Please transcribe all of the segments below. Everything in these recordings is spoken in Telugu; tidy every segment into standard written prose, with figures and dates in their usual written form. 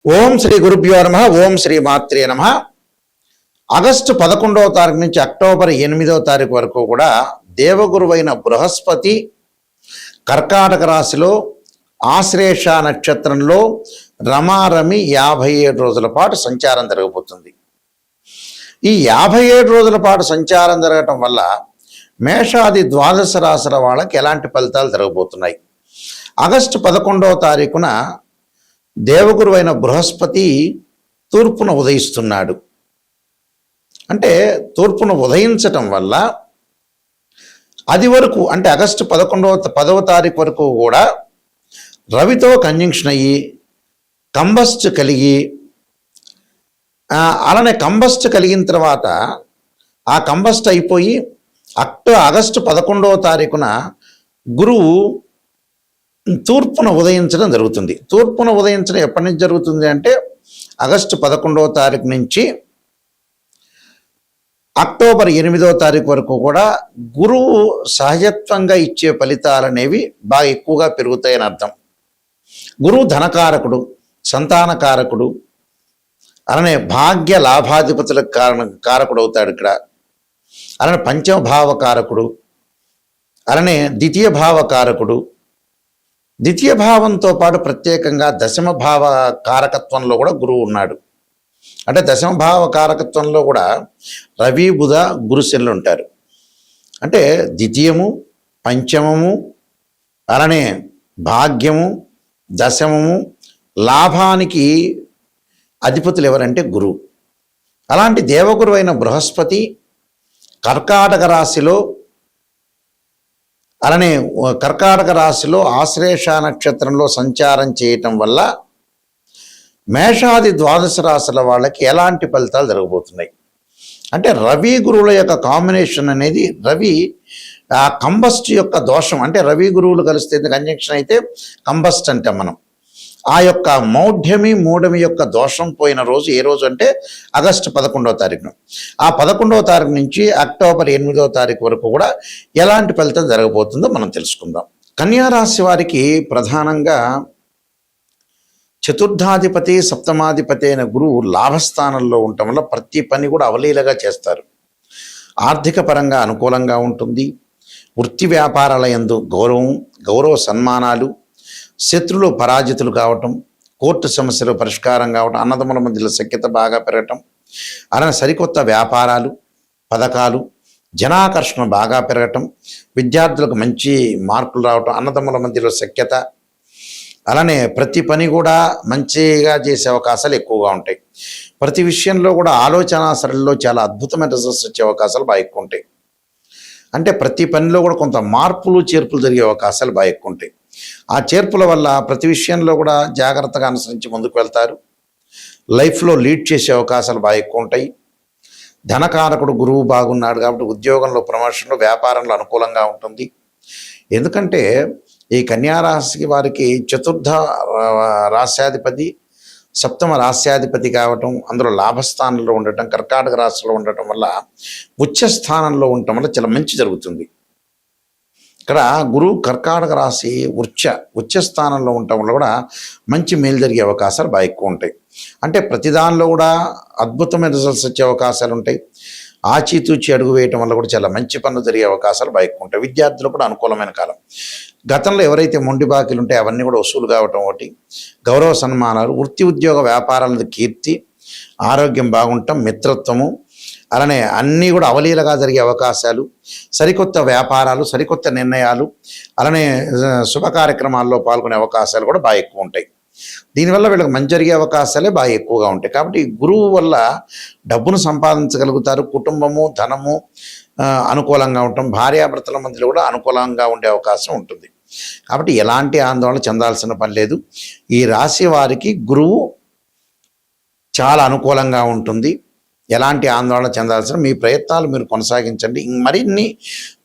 ఓం శ్రీ గురుభ్యో నమః. ఓం శ్రీ మాత్రే నమః. ఆగస్టు 11వ తారీఖు నుంచి అక్టోబర్ 8వ తారీఖు వరకు కూడా దేవగురువైన బృహస్పతి కర్కాటక రాశిలో ఆశ్లేష నక్షత్రంలో రమారమి 57 రోజుల పాటు సంచారం జరగబోతుంది. ఈ 57 రోజుల పాటు సంచారం జరగటం వల్ల మేషాది ద్వాదశ రాశుల వాళ్ళకి ఎలాంటి ఫలితాలు జరగబోతున్నాయి? ఆగస్టు 11వ తారీఖున దేవగురువైన బృహస్పతి తూర్పున ఉదయిస్తున్నాడు. అంటే తూర్పున ఉదయించటం వల్ల అది వరకు అంటే ఆగస్టు 10వ తారీఖు వరకు కూడా రవితో కంజంక్షన్ అయ్యి కంబస్ట్ కలిగి అలానే కంబస్ట్ కలిగిన తర్వాత ఆ కంబస్ట్ అయిపోయి ఆగస్టు 11వ తారీఖున గురువు తూర్పున ఉదయించడం జరుగుతుంది. తూర్పున ఉదయించడం ఎప్పటి నుంచి జరుగుతుంది అంటే ఆగస్టు 11వ తారీఖు నుంచి అక్టోబర్ 8వ తారీఖు వరకు కూడా గురువు సహజత్వంగా ఇచ్చే ఫలితాలు అనేవి బాగా ఎక్కువగా పెరుగుతాయని అర్థం. గురువు ధనకారకుడు, సంతానకారకుడు, అలానే భాగ్య లాభాధిపతులకు కారకుడు అవుతాడు ఇక్కడ. అలానే పంచమ భావకారకుడు, అలానే ద్వితీయ భావకారకుడు. ద్వితీయ భావంతో పాటు ప్రత్యేకంగా దశమ భావ కారకత్వంలో కూడా గురువు ఉన్నాడు. అంటే దశమ భావ కారకత్వంలో కూడా రవి బుధ గురుశనులు ఉంటారు. అంటే ద్వితీయము, పంచమము, అలానే భాగ్యము, దశమము, లాభానికి అధిపతులు ఎవరంటే గురువు. అలాంటి దేవగురు అయిన బృహస్పతి కర్కాటక రాశిలో అలానే కర్కాటక రాశిలో ఆశ్లేష నక్షత్రంలో సంచారం చేయటం వల్ల మేషాది ద్వాదశ రాశుల వాళ్ళకి ఎలాంటి ఫలితాలు జరగబోతున్నాయి అంటే రవి గురువుల యొక్క కాంబినేషన్ అనేది రవి ఆ కంబస్ట్ యొక్క దోషం అంటే రవి గురువులు కలిస్తే కంజంక్షన్ అయితే కంబస్ట్ అంటే మనం ఆ యొక్క మౌఢ్యమి మూఢమి యొక్క దోషం పోయిన రోజు ఏ రోజు అంటే ఆగస్టు 11వ తారీఖున. ఆ 11వ తారీఖు నుంచి అక్టోబర్ 8వ తారీఖు వరకు కూడా ఎలాంటి ఫలితం జరగబోతుందో మనం తెలుసుకుందాం. కన్యా రాశి వారికి ప్రధానంగా చతుర్థాధిపతి సప్తమాధిపతి అయిన గురువు లాభస్థానంలో ఉండటం వల్ల ప్రతి పని కూడా అవలీలగా చేస్తారు. ఆర్థిక పరంగా అనుకూలంగా ఉంటుంది. వృత్తి వ్యాపారాల యందు గౌరవ సన్మానాలు, శత్రులు పరాజితులు కావటం, కోర్టు సమస్యలు పరిష్కారం కావటం, అన్నదమ్ముల మధ్యలో సఖ్యత బాగా పెరగటం, అలానే సరికొత్త వ్యాపారాలు, పథకాలు, జనాకర్షణ బాగా పెరగటం, విద్యార్థులకు మంచి మార్కులు రావటం, అన్నదమ్ముల మధ్యలో సఖ్యత, అలానే ప్రతి పని కూడా మంచిగా చేసే అవకాశాలు ఎక్కువగా ఉంటాయి. ప్రతి విషయంలో కూడా ఆలోచన సరళిలో చాలా అద్భుతమైన రిజల్ట్స్ వచ్చే అవకాశాలు బాగా ఎక్కువ ఉంటాయి. అంటే ప్రతి పనిలో కూడా కొంత మార్పులు చేర్పులు జరిగే అవకాశాలు బాగా ఎక్కువ ఉంటాయి. ఆ చేర్పుల వల్ల ప్రతి విషయంలో కూడా జాగ్రత్తగా అనుసరించి ముందుకు వెళ్తారు. లైఫ్లో లీడ్ చేసే అవకాశాలు బాగా ఎక్కువ ఉంటాయి. ధనకారకుడు గురువు బాగున్నాడు కాబట్టి ఉద్యోగంలో, ప్రమోషన్లో, వ్యాపారంలో అనుకూలంగా ఉంటుంది. ఎందుకంటే ఈ కన్యారాశి వారికి చతుర్థ రాశ్యాధిపతి సప్తమ రాశ్యాధిపతి కావటం, అందులో లాభస్థానంలో ఉండటం, కర్కాటక రాశిలో ఉండటం వల్ల ఉచ్చ స్థానంలో ఉండటం వల్ల చాలా మంచి జరుగుతుంది. ఇక్కడ గురువు కర్కాటక రాశి ఉచ్చ స్థానంలో ఉండటం వల్ల కూడా మంచి మేలు జరిగే అవకాశాలు బాగా ఎక్కువ ఉంటాయి. అంటే ప్రతిదానిలో కూడా అద్భుతమైన రిజల్ట్స్ వచ్చే అవకాశాలు ఉంటాయి. ఆచితూచి అడుగు వేయటం వల్ల కూడా చాలా మంచి పనులు జరిగే అవకాశాలు బాగా ఎక్కువ ఉంటాయి. విద్యార్థులు కూడా అనుకూలమైన కాలం. గతంలో ఎవరైతే మొండి బాకీలు ఉంటాయో అవన్నీ కూడా వసూలు కావటం ఒకటి, గౌరవ సన్మానాలు, వృత్తి ఉద్యోగ వ్యాపారాల కీర్తి, ఆరోగ్యం బాగుండటం, మిత్రత్వము, అలానే అన్నీ కూడా అవలీలగా జరిగే అవకాశాలు, సరికొత్త వ్యాపారాలు, సరికొత్త నిర్ణయాలు, అలానే శుభ కార్యక్రమాల్లో పాల్గొనే అవకాశాలు కూడా బాగా ఎక్కువ ఉంటాయి. దీనివల్ల వీళ్ళకి మంచి జరిగే అవకాశాలే బాగా ఎక్కువగా ఉంటాయి. కాబట్టి గురువు వల్ల డబ్బును సంపాదించగలుగుతారు. కుటుంబము, ధనము అనుకూలంగా ఉండటం, భార్యాభర్తల మధ్యలో కూడా అనుకూలంగా ఉండే అవకాశం ఉంటుంది. కాబట్టి ఎలాంటి ఆందోళన చెందాల్సిన పని లేదు. ఈ రాశి వారికి గురువు చాలా అనుకూలంగా ఉంటుంది. ఎలాంటి ఆందోళన చెందాల్సిన మీ ప్రయత్నాలు మీరు కొనసాగించండి. మరిన్ని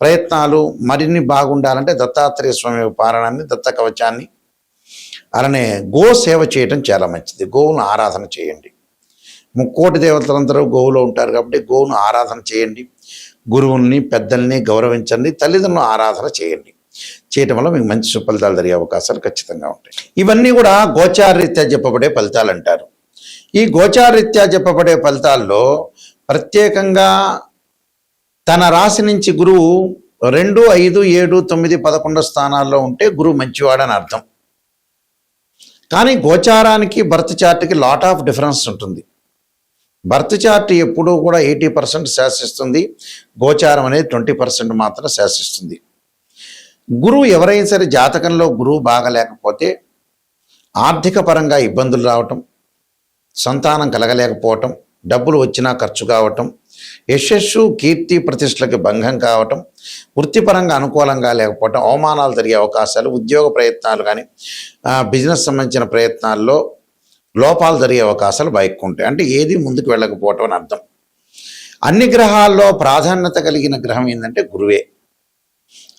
ప్రయత్నాలు మరిన్ని బాగుండాలంటే దత్తాత్రేయ స్వామి పారాయణాన్ని, దత్త కవచాన్ని, అలానే గో సేవ చేయటం చాలా మంచిది. గోవును ఆరాధన చేయండి. ముక్కోటి దేవతలందరూ గోవులో ఉంటారు కాబట్టి గోవును ఆరాధన చేయండి. గురువుల్ని, పెద్దల్ని గౌరవించండి. తల్లిదండ్రులను ఆరాధన చేయండి. చేయటం వల్ల మీకు మంచి సుఫలితాలు జరిగే అవకాశాలు ఖచ్చితంగా ఉంటాయి. ఇవన్నీ కూడా గోచారరీత్యా చెప్పబడే ఫలితాలు అంటారు. ఈ గోచారరీత్యా చెప్పబడే ఫలితాల్లో ప్రత్యేకంగా తన రాశి నుంచి గురువు 2, 5, 7, 9, 11 స్థానాల్లో ఉంటే గురువు మంచివాడని అర్థం. కానీ గోచారానికి బర్త్ చార్ట్కి లాట్ ఆఫ్ డిఫరెన్స్ ఉంటుంది. బర్త్ చార్ట్ ఎప్పుడూ కూడా 80% శాసిస్తుంది, గోచారం అనేది 20% మాత్రం శాసిస్తుంది. గురువు ఎవరైనా సరే జాతకంలో గురువు బాగలేకపోతే ఆర్థిక పరంగా ఇబ్బందులు రావటం, సంతానం కలగలేకపోవటం, డబ్బులు వచ్చినా ఖర్చు కావటం, యశస్సు కీర్తి ప్రతిష్టలకు భంగం కావటం, వృత్తిపరంగా అనుకూలంగా లేకపోవటం, అవమానాలు జరిగే అవకాశాలు, ఉద్యోగ ప్రయత్నాలు కానీ బిజినెస్ సంబంధించిన ప్రయత్నాల్లో లోపాలు జరిగే అవకాశాలు ఎక్కువ ఉంటాయి. అంటే ఏది ముందుకు వెళ్ళకపోవటం అని అర్థం. అన్ని గ్రహాల్లో ప్రాధాన్యత కలిగిన గ్రహం ఏంటంటే గురువే.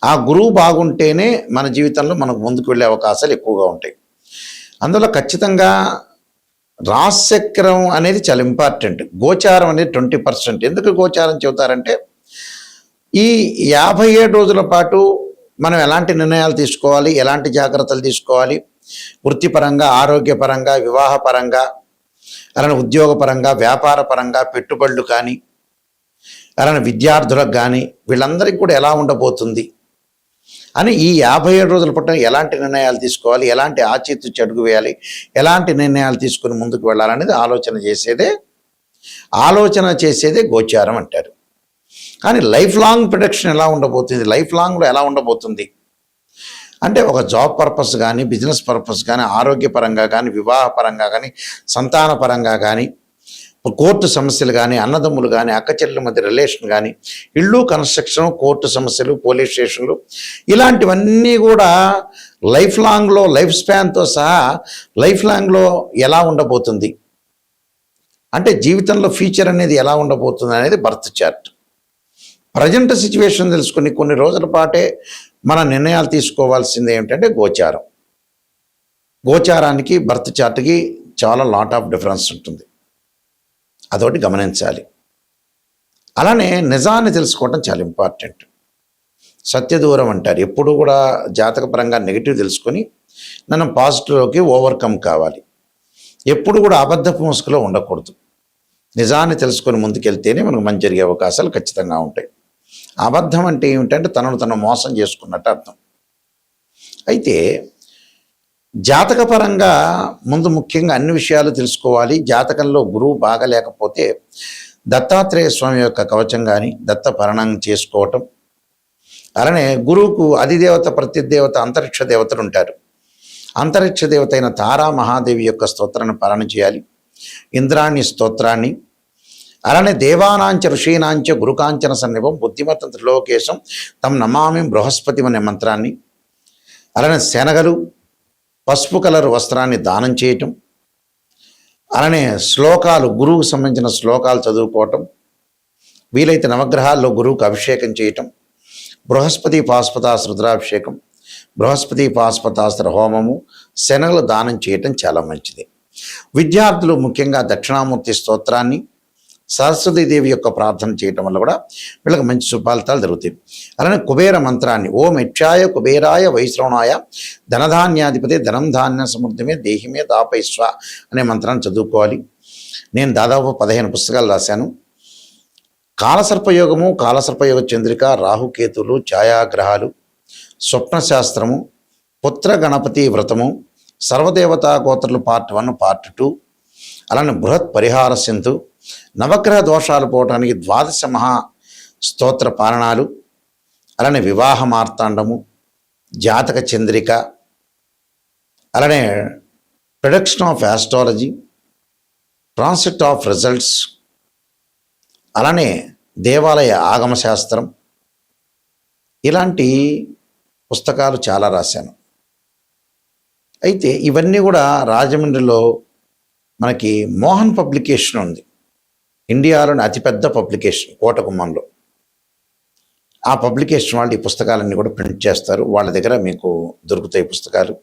ఆ గురువు బాగుంటేనే మన జీవితంలో మనకు ముందుకు వెళ్ళే అవకాశాలు ఎక్కువగా ఉంటాయి. అందులో ఖచ్చితంగా రాశిచక్రం అనేది చాలా ఇంపార్టెంట్. గోచారం అనేది 20%. ఎందుకు గోచారం చెబుతారంటే ఈ 57 రోజుల పాటు మనం ఎలాంటి నిర్ణయాలు తీసుకోవాలి, ఎలాంటి జాగ్రత్తలు తీసుకోవాలి, వృత్తిపరంగా, ఆరోగ్యపరంగా, వివాహపరంగా, అలానే ఉద్యోగపరంగా, వ్యాపారపరంగా, పెట్టుబడులు కానీ, అలానే విద్యార్థులకు కానీ, వీళ్ళందరికీ కూడా ఎలా ఉండబోతుంది అని ఈ 57 రోజుల పాటు ఎలాంటి నిర్ణయాలు తీసుకోవాలి, ఎలాంటి ఆచితూచి అడుగు వేయాలి, ఎలాంటి నిర్ణయాలు తీసుకుని ముందుకు వెళ్ళాలనేది ఆలోచన చేసేదే గోచారం అంటారు. కానీ లైఫ్ లాంగ్ ప్రొడక్షన్ ఎలా ఉండబోతుంది, లైఫ్ లాంగ్లో ఎలా ఉండబోతుంది అంటే ఒక జాబ్ పర్పస్ కానీ, బిజినెస్ పర్పస్ కానీ, ఆరోగ్యపరంగా కానీ, వివాహపరంగా కానీ, సంతానపరంగా కానీ, కోర్టు సమస్యలు కానీ, అన్నదమ్ములు కానీ, అక్కచెల్లెల మధ్య రిలేషన్ కానీ, ఇళ్ళు కన్స్ట్రక్షన్, కోర్టు సమస్యలు, పోలీస్ స్టేషన్లు, ఇలాంటివన్నీ కూడా లైఫ్ లాంగ్లో, లైఫ్ స్పాన్తో సహా లైఫ్ లాంగ్లో ఎలా ఉండబోతుంది అంటే జీవితంలో ఫ్యూచర్ అనేది ఎలా ఉండబోతుంది అనేది బర్త్ చార్ట్. ప్రజెంట్ సిచ్యువేషన్ తెలుసుకుని కొన్ని రోజుల పాటే మన నిర్ణయాలు తీసుకోవాల్సింది ఏమిటంటే గోచారం. గోచారానికి బర్త్ చార్ట్కి చాలా లాట్ ఆఫ్ డిఫరెన్స్ ఉంటుంది, అదొకటి గమనించాలి. అలానే నిజాన్ని తెలుసుకోవడం చాలా ఇంపార్టెంట్. సత్యదూరం అంటారు. ఎప్పుడు కూడా జాతకపరంగా నెగిటివ్ తెలుసుకొని మనం పాజిటివ్లోకి ఓవర్కమ్ కావాలి. ఎప్పుడు కూడా అబద్ధపు ముసుగులో ఉండకూడదు. నిజాన్ని తెలుసుకొని ముందుకెళ్తేనే మనకు మంచి జరిగే అవకాశాలు ఖచ్చితంగా ఉంటాయి. అబద్ధం అంటే ఏమిటంటే తను మోసం చేసుకున్నట్టు అర్థం. అయితే జాతకపరంగా ముందు ముఖ్యంగా అన్ని విషయాలు తెలుసుకోవాలి. జాతకంలో గురువు బాగలేకపోతే దత్తాత్రేయ స్వామి యొక్క కవచం కానీ, దత్త పరణం చేసుకోవటం, అలానే గురువుకు అధిదేవత, ప్రతిదేవత, అంతరిక్ష దేవతలు ఉంటారు. అంతరిక్ష దేవత అయిన తారా మహాదేవి యొక్క స్తోత్రాన్ని పాలన చేయాలి, ఇంద్రాణి స్తోత్రాన్ని, అలానే దేవానాంచ ఋషీనాంచ గురుకాంచన సన్నిభం బుద్ధిమత్తం త్రిలోకేశం తం నమామి బృహస్పతి అనే మంత్రాన్ని, అలానే శనగలు, పసుపు కలర్ వస్త్రాన్ని దానం చేయటం, అలానే శ్లోకాలు, గురువుకు సంబంధించిన శ్లోకాలు చదువుకోవటం, వీలైతే నవగ్రహాల్లో గురువుకు అభిషేకం చేయటం, బృహస్పతి పాశుపతాస్త్ర రుద్రాభిషేకం, బృహస్పతి పాశుపతాస్త్ర హోమము, శనగలు దానం చేయటం చాలా మంచిది. విద్యార్థులు ముఖ్యంగా దక్షిణామూర్తి స్తోత్రాన్ని, సరస్వతీదేవి యొక్క ప్రార్థన చేయటం వల్ల కూడా వీళ్ళకి మంచి సుఫలితాలు జరుగుతాయి. అలానే కుబేర మంత్రాన్ని, ఓం యక్షాయ కుబేరాయ వైశ్రవణాయ ధనధాన్యాధిపతి ధనం ధాన్య సమృద్ధిమే దేహిమే దాపైస్వ అనే మంత్రాన్ని చదువుకోవాలి. నేను దాదాపు 15 పుస్తకాలు రాశాను. కాలసర్పయోగము, కాలసర్పయోగ చంద్రిక, రాహుకేతులు, ఛాయాగ్రహాలు, స్వప్నశాస్త్రము, పుత్ర గణపతి వ్రతము, సర్వదేవతా గోత్రులు పార్ట్ 1, పార్ట్ 2, అలానే బృహత్ పరిహార సింధు, నవగ్రహ దోషాలు పోవటానికి 12 మహా స్తోత్ర పాలనాలు, అలానే వివాహ మార్తాండము, జాతక చంద్రిక, అలానే production of astrology, transit of results, అలానే దేవాలయ ఆగమ శాస్త్రం, ఇలాంటి పుస్తకాలు చాలా రాశాను. అయితే ఇవన్నీ కూడా రాజమండ్రిలో మనకి మోహన్ పబ్లికేషన్ ఉంది, ఇండియాలోని అతిపెద్ద పబ్లికేషన్ కోటగుమ్మంలో. ఆ పబ్లికేషన్ వాళ్ళు ఈ పుస్తకాలన్నీ కూడా ప్రింట్ చేస్తారు. వాళ్ళ దగ్గర మీకు దొరుకుతాయి పుస్తకాలు.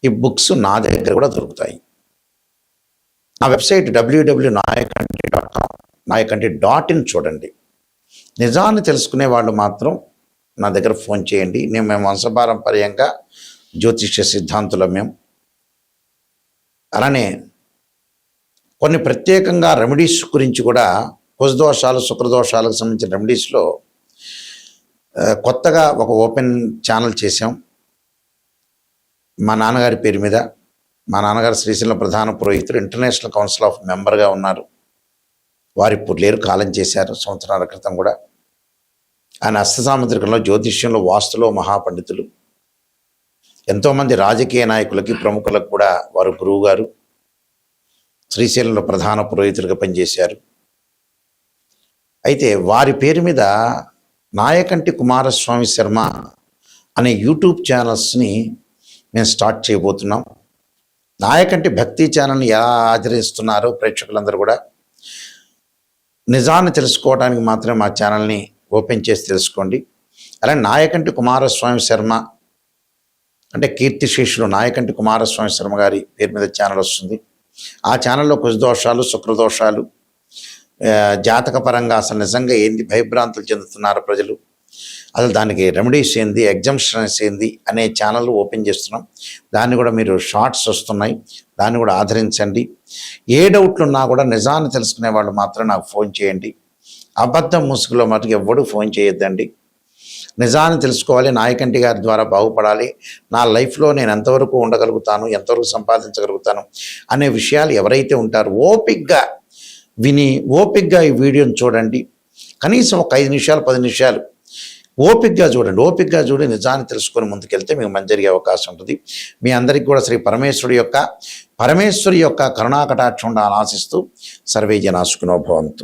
ఈ బుక్స్ నా దగ్గర కూడా దొరుకుతాయి. నా వెబ్సైట్ www.nayakanti.com, nayakanti.in చూడండి. నిజాన్ని తెలుసుకునే వాళ్ళు మాత్రం నా దగ్గర ఫోన్ చేయండి. మేము వంశపారంపర్యంగా జ్యోతిష్య సిద్ధాంతులం మేము. అలానే కొన్ని ప్రత్యేకంగా రెమెడీస్ గురించి కూడా కుజదోషాలు శుక్రదోషాలకు సంబంధించిన రెమెడీస్లో కొత్తగా ఒక ఓపెన్ ఛానల్ చేసాం మా నాన్నగారి పేరు మీద. మా నాన్నగారు శ్రీశైలం ప్రధాన పురోహితుడు, ఇంటర్నేషనల్ కౌన్సిల్ ఆఫ్ మెంబర్గా ఉన్నారు. వారు ఇప్పుడు లేరు, కాలం చేశారు సంవత్సరాల క్రితం కూడా. ఆయన హస్తసాముద్రికంలో జ్యోతిష్యంలో వాస్తులో మహాపండితులు. ఎంతోమంది రాజకీయ నాయకులకి ప్రముఖులకు కూడా వారు గురువు గారు. శ్రీశైలంలో ప్రధాన పురోహితులుగా పనిచేశారు. అయితే వారి పేరు మీద నాయకంటి కుమారస్వామి శర్మ అనే యూట్యూబ్ ఛానల్స్ని మేము స్టార్ట్ చేయబోతున్నాం. నాయకంటి భక్తి ఛానల్ని ఎలా ఆచరిస్తున్నారో ప్రేక్షకులందరూ కూడా నిజాన్ని తెలుసుకోవడానికి మాత్రమే మా ఛానల్ని ఓపెన్ చేసి తెలుసుకోండి. అలాగే నాయకంటి కుమారస్వామి శర్మ అంటే కీర్తిశేషులు నాయకంటి కుమారస్వామి శర్మ గారి పేరు మీద ఛానల్ వస్తుంది. ఆ ఛానల్లో కుజదోషాలు శుక్రదోషాలు జాతకపరంగా అసలు నిజంగా ఏంది భయభ్రాంతులు చెందుతున్నారు ప్రజలు, అసలు దానికి రెమెడీస్ ఏంది, ఎగ్జామ్షన్స్ ఏంది అనే ఛానల్ ఓపెన్ చేస్తున్నాం. దాన్ని కూడా మీరు షార్ట్స్ వస్తున్నాయి, దాన్ని కూడా ఆదరించండి. ఏ డౌట్లు ఉన్నా కూడా నిజాన్ని తెలుసుకునే వాళ్ళు మాత్రం నాకు ఫోన్ చేయండి. అబద్ధం ముసుగులో మటుకు ఎవ్వడూ ఫోన్ చేయొద్దండి. నిజాన్ని తెలుసుకోవాలి, నాయకంటి గారి ద్వారా బాగుపడాలి, నా లైఫ్లో నేను ఎంతవరకు ఉండగలుగుతాను, ఎంతవరకు సంపాదించగలుగుతాను అనే విషయాలు ఎవరైతే ఉంటారో ఓపిక్గా విని ఓపిక్గా ఈ వీడియోని చూడండి. కనీసం ఒక 5 నిమిషాలు 10 నిమిషాలు ఓపిక్గా చూడండి. ఓపిక్గా చూడి నిజాన్ని తెలుసుకొని ముందుకెళ్తే మీకు మంచి జరిగే అవకాశం ఉంటుంది. మీ అందరికీ కూడా శ్రీ పరమేశ్వరి యొక్క కరుణాకటాక్షం ఉండాలని ఆశిస్తూ సర్వే జనా సుఖినో భవంతు.